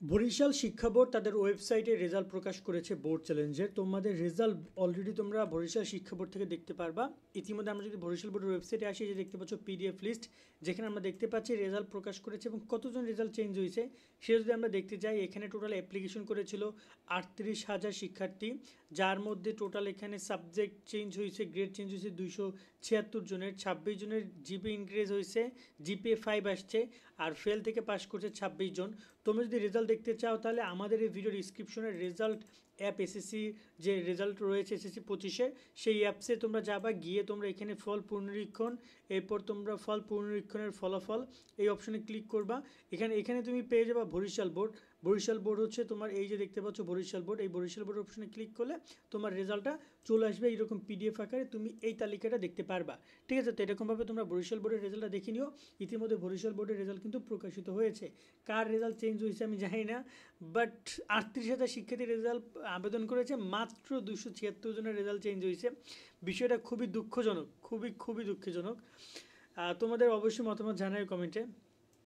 বরিশাল শিক্ষা বোর্ড তাদের ওয়েবসাইটে রেজাল্ট প্রকাশ করেছে বোর্ড চ্যালেঞ্জের। তোমাদের রেজাল্ট অলরেডি তোমরা বরিশাল শিক্ষা বোর্ড থেকে দেখতে পারবা। ইতিমধ্যে আমরা যদি বরিশাল বোর্ডের ওয়েবসাইটে আসি, যে দেখতে পাচ্ছ পিডিএফ লিস্ট, যেখানে আমরা দেখতে পাচ্ছি রেজাল্ট প্রকাশ করেছে এবং কতজন রেজাল্ট চেঞ্জ হয়েছে সেটা যদি আমরা দেখতে যাই, এখানে টোটাল অ্যাপ্লিকেশন করেছিল 38,000 শিক্ষার্থী, যার মধ্যে টোটাল এখানে সাবজেক্ট চেঞ্জ হয়েছে, গ্রেড চেঞ্জ হয়েছে 276 জনের, 26 জনের জিপি ইনক্রিজ হয়েছে, জিপিএ 5 আসছে, আর ফেল থেকে পাস করছে 26 জন। তোমরা যদি রেজাল্ট দেখতে চাও তাহলে আমাদের এই ভিডিও ডিসক্রিপশনে রেজাল্ট অ্যাপ এসএসসি যে রেজাল্ট রয়েছে এসএসসি 25-এর, সেই অ্যাপসে তোমরা যাবা, গিয়ে তোমরা এখানে ফল পুনরীক্ষণ, এরপর তোমরা ফল পুনরীক্ষণের ফলাফল এই অপশনে ক্লিক করবা। এখানে তুমি পেয়ে যাবা বরিশাল বোর্ড। বরিশাল বোর্ড হচ্ছে তোমার এই যে দেখতে পাচ্ছ বরিশাল বোর্ড, এই বরিশাল বোর্ড অপশনে ক্লিক করলে তোমার রেজাল্টটা চলে আসবে এইরকম পিডিএফ আকারে, তুমি এই তালিকাটা দেখতে পারবা। ঠিক আছে, তো এরকমভাবে তোমরা বরিশাল বোর্ডের রেজাল্টটা দেখে নিও। ইতিমধ্যে বরিশাল বোর্ডের রেজাল্ট কিন্তু প্রকাশিত হয়েছে। কার রেজাল্ট চেঞ্জ হয়েছে আমি জানি না, বাট 38,000 শিক্ষার্থী রেজাল্ট আবেদন করেছে, মাত্র 276 জনের রেজাল্ট চেঞ্জ হয়েছে। বিষয়টা খুবই দুঃখজনক, খুবই খুবই দুঃখজনক। তোমাদের অবশ্যই মতামত জানাই কমেন্টে।